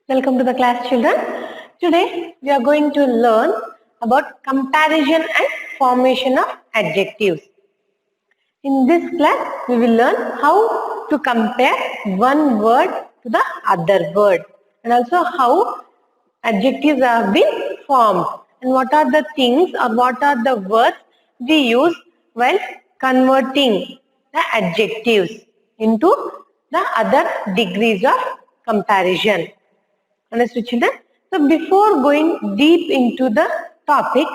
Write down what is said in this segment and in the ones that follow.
Welcome to the class, children. Today we are going to learn about comparison and formation of adjectives. In this class, we will learn how to compare one word to the other word and also how adjectives have been formed and what are the things or what are the words we use while converting the adjectives into the other degrees of comparison. Understood, children? So before going deep into the topic,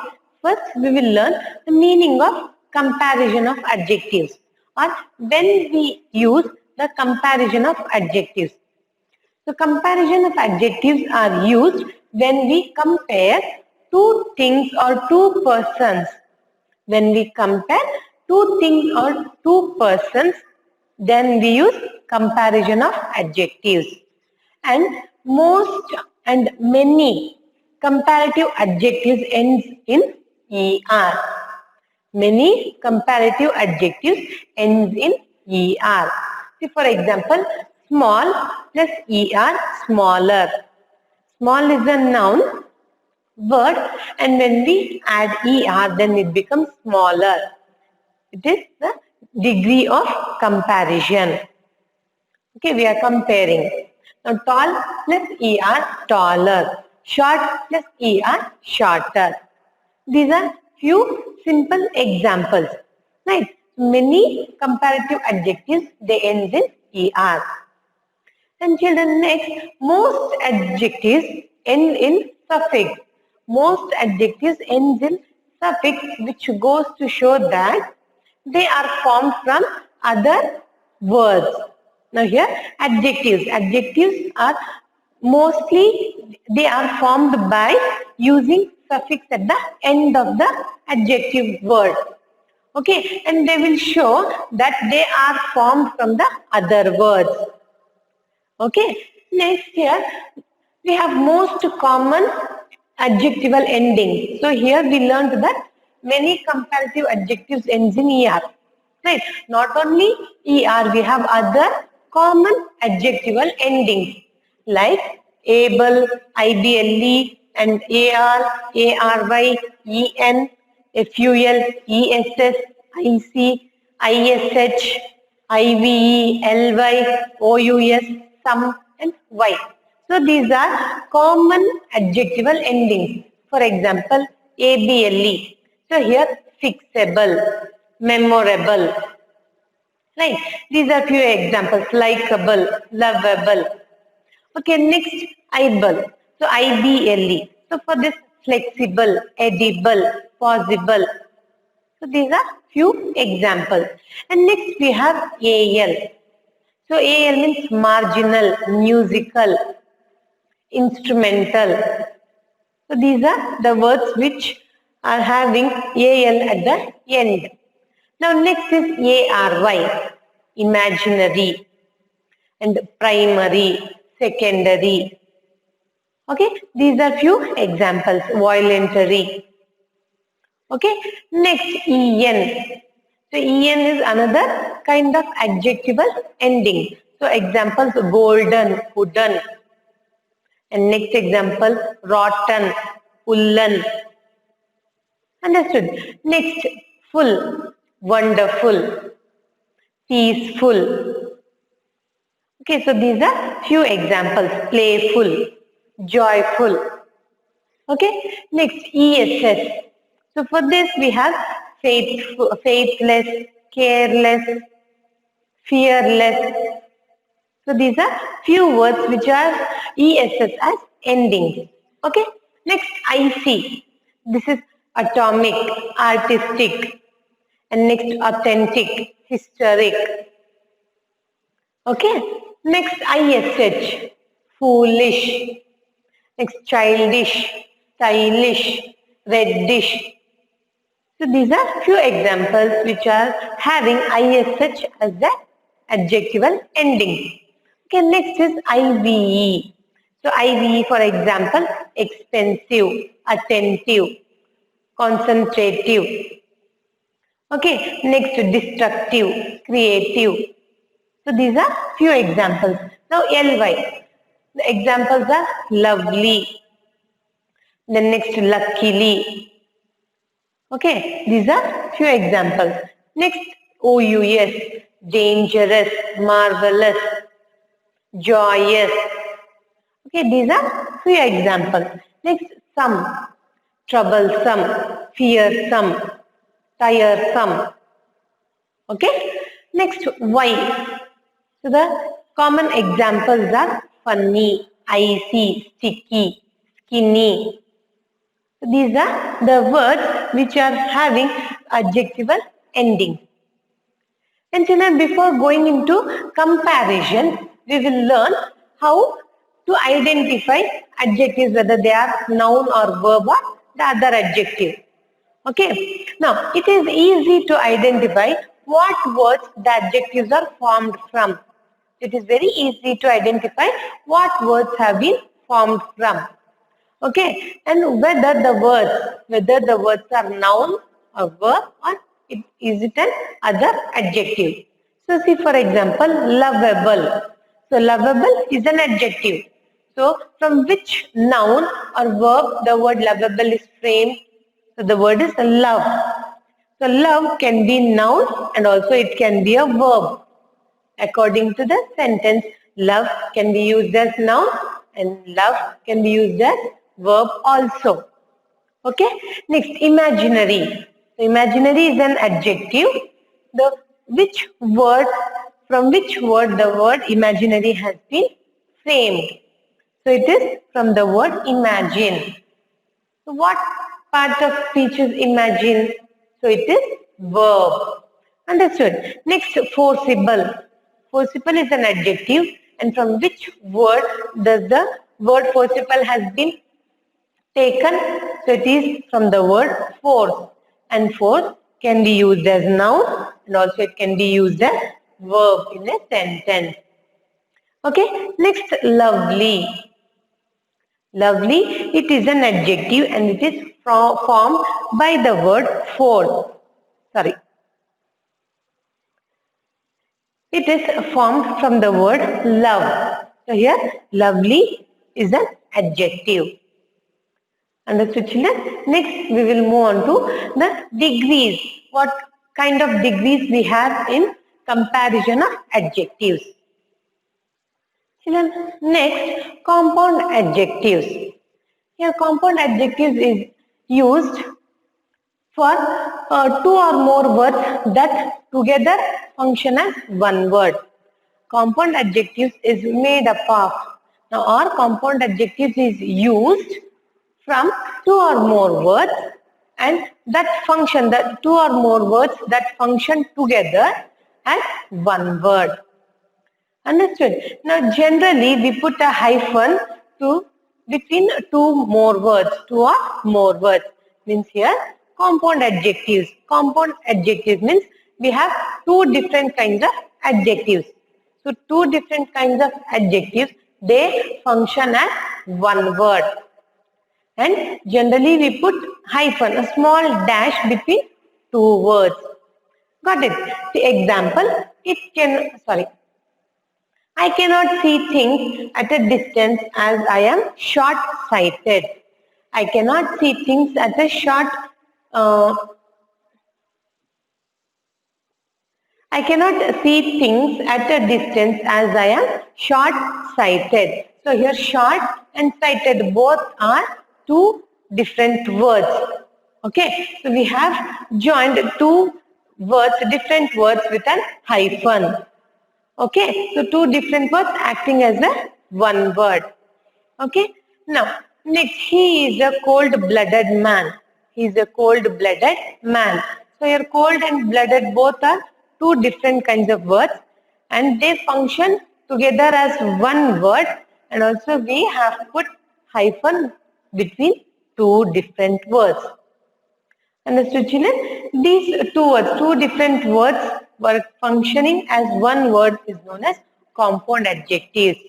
first we will learn the meaning of comparison of adjectives or when we use the comparison of adjectives. So comparison of adjectives are used when we compare two things or two persons. When we compare two things or two persons, then we use comparison of adjectives. And most and many comparative adjectives ends in er. Many comparative adjectives ends in er. See, for example, small plus er, smaller. Small is a noun word, and when we add er, then it becomes smaller. It is the degree of comparison. Okay, we are comparing. Now, tall plus er, taller. Short plus er, shorter. These are few simple examples. Right? Many comparative adjectives, they end in er. And children, next, most adjectives end in suffix. Most adjectives end in suffix, which goes to show that they are formed from other words. Now here, adjectives are mostly, they are formed by using suffix at the end of the adjective word. Okay, and they will show that they are formed from the other words. Okay, next here we have most common adjectival endings. So here we learned that many comparative adjectives ends in er. Right? Not only er, we have other common adjectival endings like able, ible, and ar, ary, en, ful, ess, ic, ish, ive, ly, ous, some, and y. So these are common adjectival endings. For example, able. So here fixable, memorable. Right? These are few examples. Likeable, lovable. Okay, next able. So ible. So for this flexible, edible, possible. So these are few examples. And next we have al. So al means marginal, musical, instrumental. So these are the words which are having al at the end. Now next is ary, imaginary, and primary, secondary. Okay, these are few examples. Voluntary. Okay, next en. So en is another kind of adjectival ending. So examples golden, wooden. And next example rotten, woolen. Understood? Next full, wonderful, peaceful. Okay, so these are few examples. Playful, joyful. Okay, next ess. So for this we have faithful, faithless, careless, fearless. So these are few words which are ess as endings. Okay, next ic. This is atomic, artistic, and next authentic, historic. Okay, next ish, foolish. Next childish, stylish, reddish. So these are few examples which are having ish as the adjectival ending. Okay, next is ive. So ive, for example, expensive, attentive, concentrative. Okay, next destructive, creative. So these are few examples. Now ly. The examples are lovely, then next luckily. Okay, these are few examples. Next, OUS, dangerous, marvelous, joyous. Okay, these are few examples. Next, some, troublesome, fearsome, tiresome. Okay, next, why. So the common examples are funny, icy, sticky, skinny. So these are the words which are having adjectival ending. And children, before going into comparison, we will learn how to identify adjectives, whether they are noun or verb or the other adjective. Okay. Now, it is easy to identify what words the adjectives are formed from. It is very easy to identify what words have been formed from. Okay, and whether the words are noun or verb or is it an other adjective. So see, for example, lovable. So lovable is an adjective. So from which noun or verb the word lovable is framed? So the word is love. So love can be noun and also it can be a verb. According to the sentence, love can be used as noun and love can be used as verb also. Okay. Next, imaginary. So imaginary is an adjective. The which word from which word the word imaginary has been framed. So it is from the word imagine. So what part of speech is imagine? So it is verb. Understood. Next, forcible. Forcible is an adjective and from which word does the word forcible has been taken? So it is from the word force. And force can be used as noun and also it can be used as verb in a sentence. Okay. Next, lovely. Lovely, it is an adjective and it is formed by the word force. Sorry. It is formed from the word love. So here, lovely is an adjective. Understood, children? Next, we will move on to the degrees. What kind of degrees we have in comparison of adjectives. Children, next, compound adjectives. Here, compound adjectives is used for two or more words that together function as one word. Compound adjectives is made up of. Now, our compound adjectives is used from two or more words and that function, the two or more words that function together as one word. Understood? Now, generally, we put a hyphen to between two more words, two or more words. Means here, compound adjectives. Compound adjectives means we have two different kinds of adjectives. So, two different kinds of adjectives, they function as one word. And generally, we put hyphen, a small dash between two words. Got it? The example, I cannot see things at a distance as I am short-sighted. I cannot see things at a I cannot see things at a distance as I am short-sighted. So here short and sighted both are two different words. Okay, so we have joined two words, different words with an hyphen. Okay, so two different words acting as a one word. Okay, now next, he is a cold-blooded man. He is a cold-blooded man. So your cold and blooded both are two different kinds of words and they function together as one word and also we have put hyphen between two different words. Understood, children? These two words, two different words were functioning as one word is known as compound adjectives.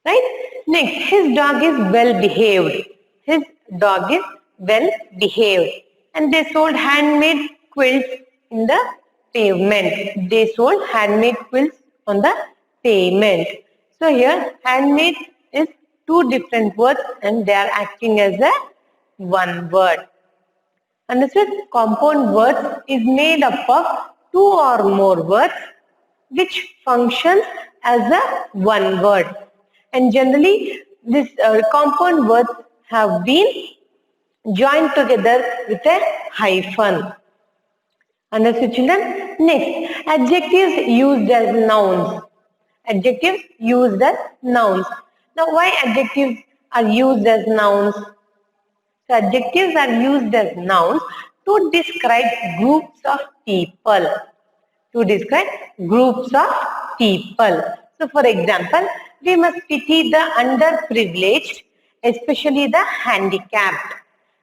Right? Next, his dog is well behaved. His dog is well behaved. And they sold handmade quilts in the pavement. They sold handmade quilts on the pavement. So here, handmade is two different words and they are acting as a one word. Understood? Compound words is made up of two or more words which functions as a one word. And generally, this compound words have been joined together with a hyphen. Understood, children? Next, adjectives used as nouns. Adjectives used as nouns. Now, why adjectives are used as nouns? So, adjectives are used as nouns to describe groups of people. To describe groups of people. So, for example, we must pity the underprivileged, especially the handicapped.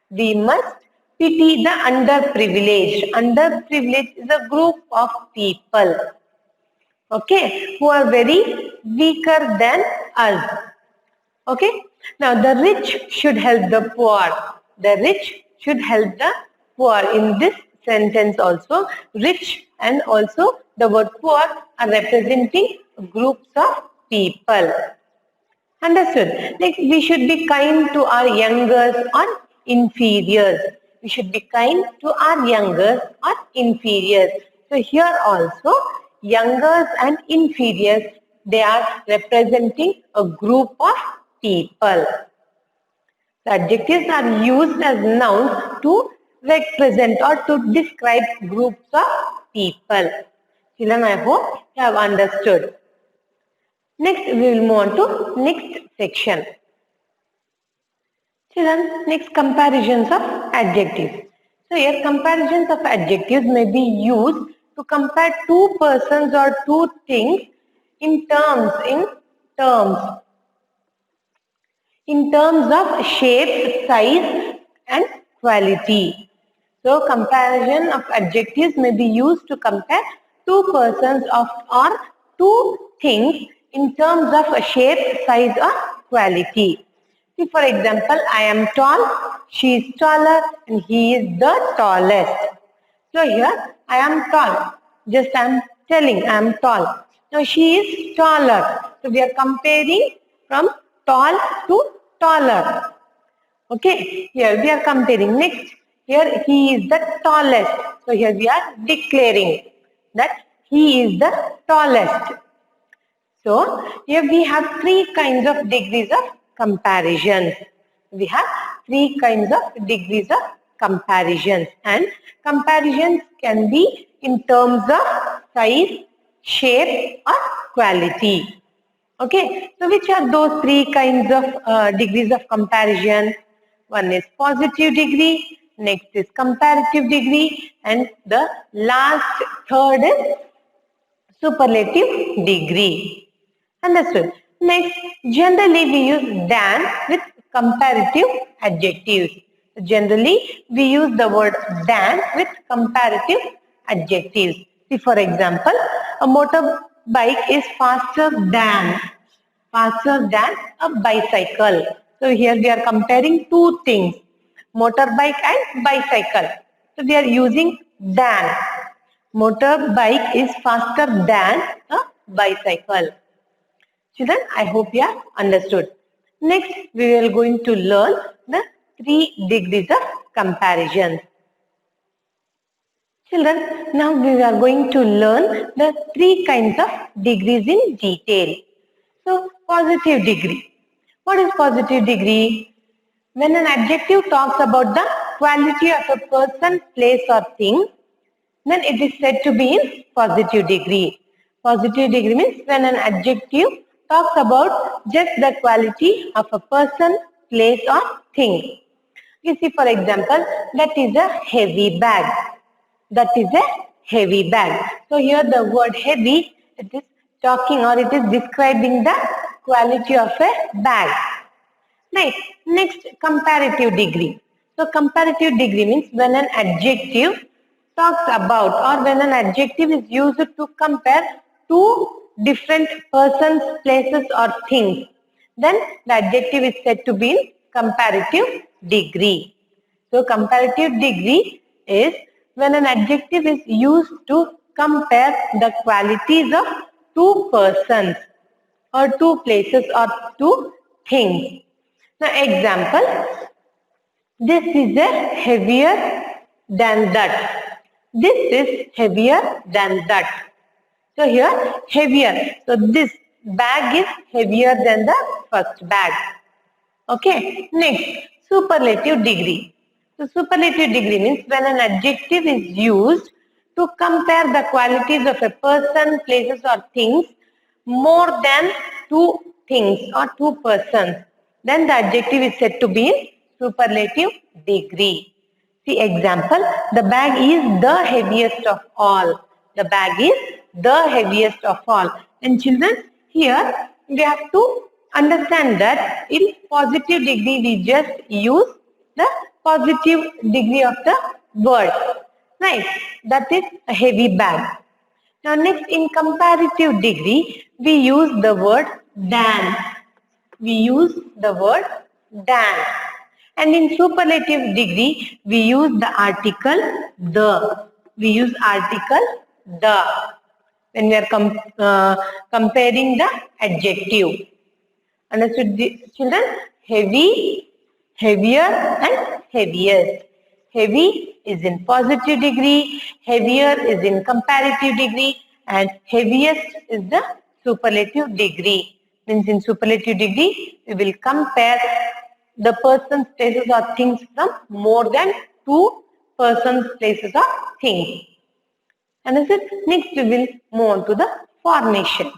We must pity the underprivileged. Underprivileged is a group of people, okay, who are very weaker than us. Okay. Now, the rich should help the poor. The rich should help the poor. In this sentence also, rich and also the word poor are representing groups of people. Understood? Like we should be kind to our youngers or inferiors. We should be kind to our youngers or inferiors. So here also, youngers and inferiors, they are representing a group of people. The adjectives are used as nouns to represent or to describe groups of people. Children, I hope you have understood. Next, we will move on to next section. Children, next comparisons of adjectives. So here comparisons of adjectives may be used to compare two persons or two things in terms of shape, size and quality. So comparison of adjectives may be used to compare two persons of or two things in terms of shape, size or quality. See, for example, I am tall, she is taller and he is the tallest. So here I am tall. Just I am telling I am tall. Now she is taller. So we are comparing from tall to taller. Okay, here we are comparing. Next, here he is the tallest. So here we are declaring that he is the tallest. So here we have three kinds of degrees of comparisons. We have three kinds of degrees of comparisons, and comparisons can be in terms of size, shape or quality. Okay, so which are those three kinds of degrees of comparison? One is positive degree, next is comparative degree, and the last third is superlative degree. Understood? Next, generally we use than with comparative adjectives. Generally, we use the word than with comparative adjectives. See, for example, a motorbike is faster than a bicycle. So here we are comparing two things, motorbike and bicycle. So we are using than. Motorbike is faster than a bicycle. Children, I hope you have understood. Next, we are going to learn the 3 degrees of comparison. Children, now we are going to learn the 3 kinds of degrees in detail. So, positive degree. What is positive degree? When an adjective talks about the quality of a person, place or thing, then it is said to be in positive degree. Positive degree means when an adjective talks about just the quality of a person, place or thing. You see, for example, that is a heavy bag. That is a heavy bag. So here the word heavy, it is talking or it is describing the quality of a bag. Next, comparative degree. So comparative degree means when an adjective talks about or when an adjective is used to compare two different persons, places or things, then the adjective is said to be in comparative degree. So comparative degree is when an adjective is used to compare the qualities of two persons or two places or two things. Now example, this is a heavier than that. This is heavier than that. So here heavier. So this bag is heavier than the first bag. Okay. Next, superlative degree. So superlative degree means when an adjective is used to compare the qualities of a person, places or things more than two things or two persons, then the adjective is said to be in superlative degree. See example, the bag is the heaviest of all. The bag is the heaviest of all. And children, here we have to understand that in positive degree we just use the positive degree of the word. Right? That is a heavy bag. Now next, in comparative degree, we use the word than. We use the word than. And in superlative degree, we use the article the. We use article the when we are comparing the adjective. Understood, children? Heavy, heavier and heaviest. Heavy is in positive degree, heavier is in comparative degree, and heaviest is the superlative degree. Means in superlative degree, we will compare the persons, places or things from more than two persons, places or things. Understood? Next we will move on to the formations.